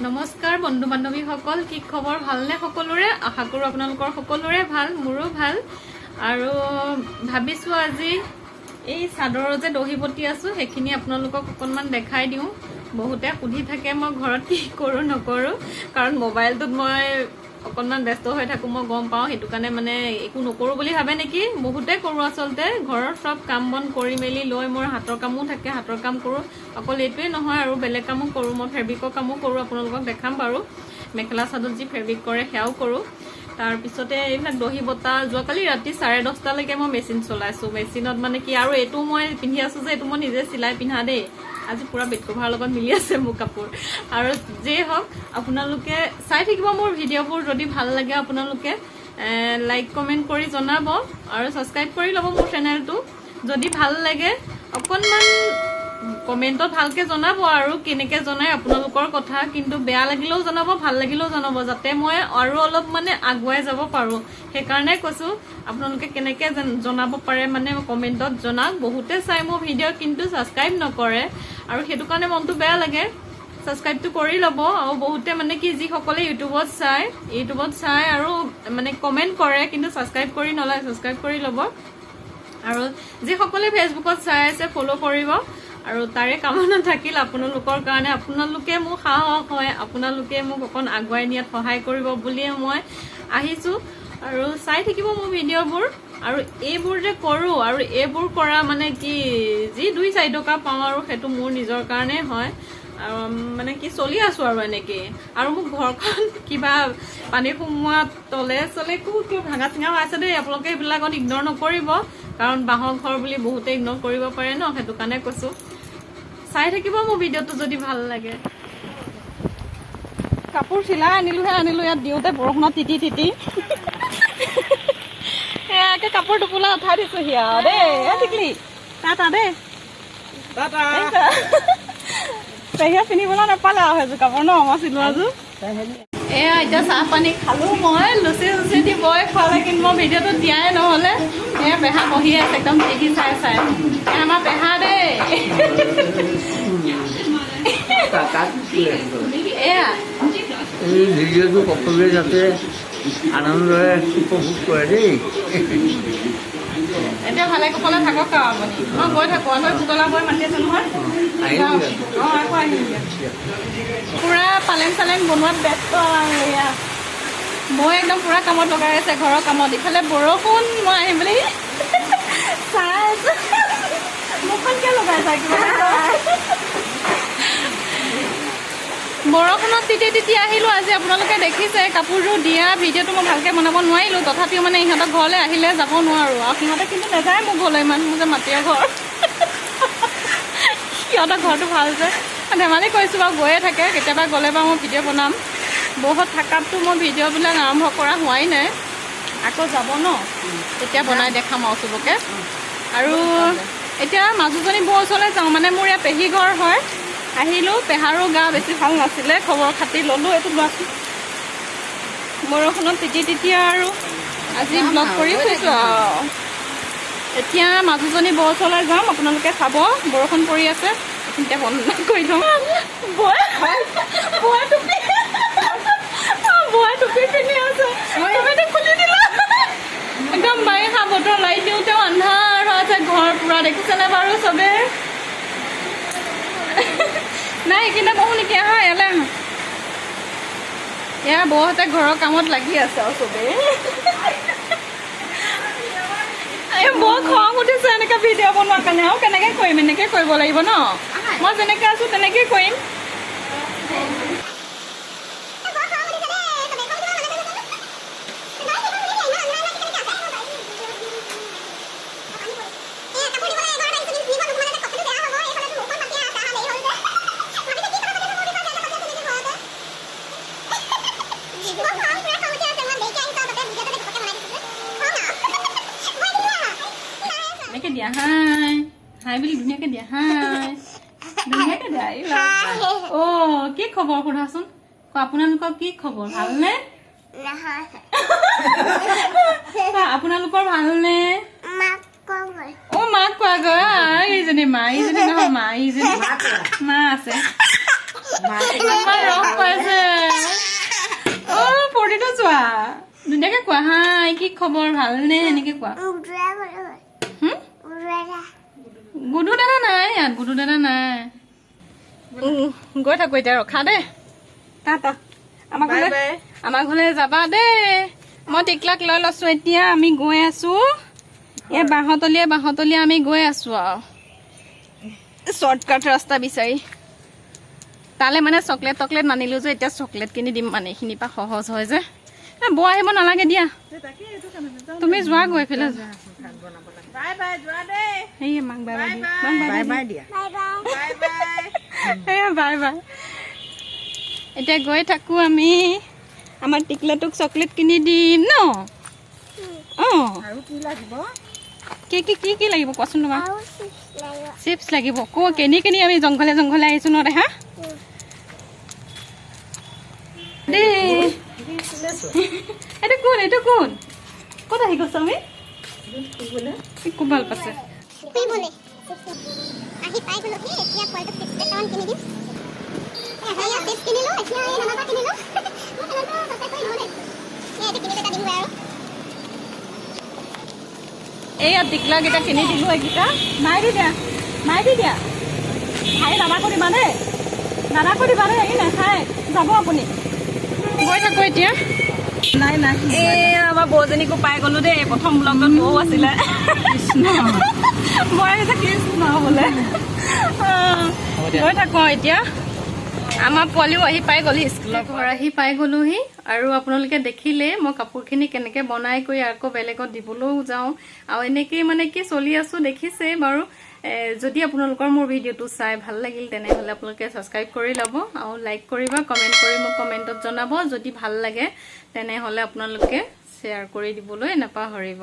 নমস্কাৰ বন্ধু বান্ধৱীসকল, কি খবৰ? ভালনে সকলোৰে? আশা কৰোঁ আপোনালোকৰ সকলোৰে ভাল, মোৰো ভাল। আৰু ভাবিছোঁ আজি এই চাদৰৰ যে দহি বটি আছোঁ সেইখিনি আপোনালোকক অকণমান দেখাই দিওঁ। বহুতে সুধি থাকে মই ঘৰত কি কৰোঁ নকৰোঁ, কাৰণ মোবাইলটোত মই অকণমান ব্যস্ত হৈ থাকোঁ, মই গম পাওঁ। সেইটো কাৰণে মানে একো নকৰোঁ বুলি ভাবে নেকি? বহুতে কৰোঁ আচলতে। ঘৰৰ চব কাম বন কৰি মেলি লৈ মোৰ হাতৰ কামো থাকে, হাতৰ কাম কৰোঁ। অকল এইটোৱে নহয়, আৰু বেলেগ কামো কৰোঁ। মই ফেব্ৰিকৰ কামো কৰোঁ, আপোনালোকক দেখাম বাৰু। মেখেলা চাদৰত যি ফেব্ৰিক কৰে সেয়াও কৰোঁ। তাৰপিছতে এইবিলাক দহি বটা, যোৱাকালি ৰাতি 10:30লৈকে মই মেচিন চলাইছোঁ। মেচিনত মানে কি, আৰু এইটো মই পিন্ধি আছোঁ যে এইটো মই নিজে চিলাই পিন্ধা দেই। আজি পুৰা বেড কভাৰৰ লগত মিলি আছে মোৰ কাপোৰ। আৰু যেই হওক আপোনালোকে চাই থাকিব মোৰ ভিডিঅ'বোৰ। যদি ভাল লাগে আপোনালোকে লাইক কমেণ্ট কৰি জনাব আৰু ছাবস্ক্ৰাইব কৰি ল'ব মোৰ চেনেলটো। যদি ভাল লাগে অকণমান কমেণ্টত ভালকৈ জনাব, আৰু কেনেকৈ জনাই আপোনালোকৰ কথা। কিন্তু বেয়া লাগিলেও জনাব, ভাল লাগিলেও জনাব, যাতে মই আৰু অলপ মানে আগুৱাই যাব পাৰোঁ। সেইকাৰণে কৈছোঁ আপোনালোকে কেনেকৈ জনাব পাৰে মানে কমেণ্টত জনাওক। বহুতে চাই মোৰ ভিডিঅ' কিন্তু ছাবস্ক্ৰাইব নকৰে, আৰু সেইটো কাৰণে মনটো বেয়া লাগে। ছাবস্ক্ৰাইবটো কৰি ল'ব। আৰু বহুতে মানে কি, যিসকলে ইউটিউবত চাই আৰু মানে কমেণ্ট কৰে কিন্তু ছাবস্ক্ৰাইব কৰি নলয়, ছাবস্ক্ৰাইব কৰি ল'ব। আৰু যিসকলে ফেচবুকত চাই আছে ফ'ল' কৰিব। আৰু তাৰে কামনা থাকিল আপোনালোকৰ কাৰণে। আপোনালোকে মোক সাহস হয়, আপোনালোকে মোক অকণ আগুৱাই নিয়াত সহায় কৰিব বুলিয়ে মই আহিছোঁ। আৰু চাই থাকিব মোৰ ভিডিঅ'বোৰ। আৰু এইবোৰ যে কৰোঁ, আৰু এইবোৰ কৰা মানে কি, যি 2-4 টকা পাওঁ আৰু সেইটো মোৰ নিজৰ কাৰণে হয়। আৰু মানে কি চলি আছোঁ আৰু এনেকেই। আৰু মোক ঘৰখন কিবা পানী সোমোৱা তলে চলে কিবা ভাঙা চিঙাও আছে দেই। আপোনালোকে এইবিলাকত ইগন'ৰ নকৰিব, কাৰণ বাঁহৰ ঘৰ বুলি বহুতে ইগন'ৰ কৰিব পাৰে ন, সেইটো কাৰণে কৈছোঁ। চাই থাকিব মোৰ ভিডিঅ'টো যদি ভাল লাগে। কাপোৰ চিলাই আনিলোঁ ইয়াত দিওঁতে বৰষুণত তিতি সেয়াকে কাপোৰ টোপোলা উঠাই দিছোঁহি আৰু দেই। টিকলি টাটা দেই, পেহীয়ে পিন্ধিবলৈ নাপালে আৰু সেইযোৰ কাপোৰ ন, মই চিলোৱাযোৰ। এয়া এতিয়া চাহ পানী খালোঁ মই, লুচি দি বই খোৱালে, কিন্তু মই ভিডিঅ'টো দিয়াই নহ'লে। এয়া পেহা বহি আছে একদম টিভি চাই। আমাৰ পেহা দেই। এয়া এই ভিডিঅ'টো সকলোৱে যাতে আনন্দৰে উপভোগ কৰে দেই। এতিয়া ভালে কুশলে থাকক আৰু আপুনি। মই গৈ থাকোঁ, আকৌ পুতলা বৈ মাতি আছে নহয়। আকৌ আহিমগৈ। পুৰা পালেং চালেং বনোৱাত ব্যস্ত আৰু এয়া মই একদম পুৰা কামত লগাই আছে, ঘৰৰ কামত। ইফালে বৰষুণ, মই আহিম বুলি চাই আছোঁ। মুখখন কিয় লগাই চাই কিবা বৰষুণত তিতি আহিলোঁ আজি। আপোনালোকে দেখিছে কাপোৰযোৰ দিয়া ভিডিঅ'টো মই ভালকৈ বনাব নোৱাৰিলোঁ। তথাপিও মানে ইহঁতৰ ঘৰলৈ আহিলে যাব নোৱাৰোঁ। আৰু সিহঁতে কিন্তু নাযায় মোৰ ঘৰলৈ ইমান, মোৰ যে মাটিৰ ঘৰ। সিহঁতৰ ঘৰটো ভাল যে, ধেমালি কৰিছোঁ বাৰু, গৈয়ে থাকে। কেতিয়াবা গ'লে বাৰু মই ভিডিঅ' বনাম। বহুত থাকাততো মই ভিডিঅ'বিলাক আৰম্ভ কৰা হোৱাই নাই। আকৌ যাব ন, তেতিয়া বনাই দেখাম আৰু চবকে। আৰু এতিয়া মাজুজনী বৌ ওচৰলৈ যাওঁ, মানে মোৰ ইয়াত পেহী ঘৰ হয়। আহিলোঁ, পেহাৰো গা বেছি ভাল নাছিলে, খবৰ খাতি ল'লোঁ। এইটো লোৱাচোন। বৰষুণত তিতি আৰু আজি ব্লগ কৰি ফুৰিছোঁ আৰু। এতিয়া মাজুজনী বৌ ওচৰলৈ যাম, আপোনালোকে চাব। বৰষুণ পৰি আছে, এতিয়া বন্ধ কৰি থওঁ। বৌয়ে টুপি পিন্ধি আছে, খুলি দিলা। একদম বাৰিষা বতৰ, লাইট দিওঁতেও আন্ধাৰ হৈ আছে ঘৰ পুৰা। দেখিছেনে বাৰু চবে? নাই এইখিনিতে বহো নেকি? আহা ইয়ালৈ আহা। এয়া বৌহঁতে ঘৰৰ কামত লাগি আছে আৰু চবেই। বৰ খং উঠিছে এনেকৈ ভিডিঅ' বনোৱাৰ কাৰণে। আৰু কেনেকৈ কৰিম? এনেকৈ কৰিব লাগিব ন, মই যেনেকৈ আছোঁ তেনেকৈ কৰিম। এনেকৈ দিয়া হাই বুলি ধুনীয়াকৈ দিয়া ধুনীয়াকৈ দিয়া। অ' কি খবৰ সোধাচোন? আপোনালোকৰ কি খবৰ? ভালনে? আপোনালোকৰ ভালনে? অ' মাক কোৱাগৈ। এইজনী মা, এইজনী নহয় মা, এইজনী মা আছে। ৰস পাইছে কোৱা হাই কি খবৰ ভালনে এনেকে কোৱা গুডু দাদা নাই ইয়াত গুডু দাদা নাই গৈ থাকো এতিয়া ৰখা দেই আমাৰ ঘৰলৈ যাবা দেই মই টিকলাক লৈ লৈছো এতিয়া আমি গৈ আছো এই বাঁহতলীয়া আমি গৈ আছো আৰু শ্বৰ্টকাট ৰাস্তা বিচাৰি তালে মানে চকলেট টকলেট নানিলো যে এতিয়া চকলেট কিনি দিম মানে এইখিনিৰ পৰা সহজ হয় যে বৌ আহিব নালাগে দিয়া তুমি যোৱা গৈ এইফালে বাই বাই এতিয়া গৈ থাকো আমি আমাৰ টিকলাটোক চকলেট কিনি দিম ন কি লাগিব কোৱাচোন তোমাক চিপছ লাগিব কিনি আমি জংঘলে আহিছো ন দেখা এইটো কোন ক'ত আহি গৈছ আমি খুব ভাল পাইছে এইয়া টিকলাকেইটা কিনি দিলো এইকেইটা মাৰি দি দিয়া খাই দাদা কৰিবা দেই এই নাখায় যাব আপুনি গৈ থাকো এতিয়া নাই আমাৰ বৌজনীকো পাই গলো দেই প্ৰথম ব্লগত বৌ আছিলে মই কৃষ্ণ বোলে গৈ থাকো এতিয়া আমাৰ পোৱালিও আহি পাই গ'লি স্কুলৰ ঘৰ আহি পাই গ'লোহি আৰু আপোনালোকে দেখিলে মই কাপোৰখিনি কেনেকে বনাই কৰি আকৌ বেলেগত দিবলৈও যাওঁ আৰু এনেকেই মানে কি চলি আছো দেখিছে বাৰু যদি আপোনালোকৰ মোৰ ভিডিঅ'টো চাই ভাল লাগিল তেনেহ'লে আপোনালোকে ছাবস্ক্ৰাইব কৰি ল'ব আৰু লাইক কৰিবা কমেণ্ট কৰি মোক কমেণ্টত জনাব যদি ভাল লাগে তেনেহ'লে আপোনালোকে শ্বেয়াৰ কৰি দিবলৈ নাপাহৰিব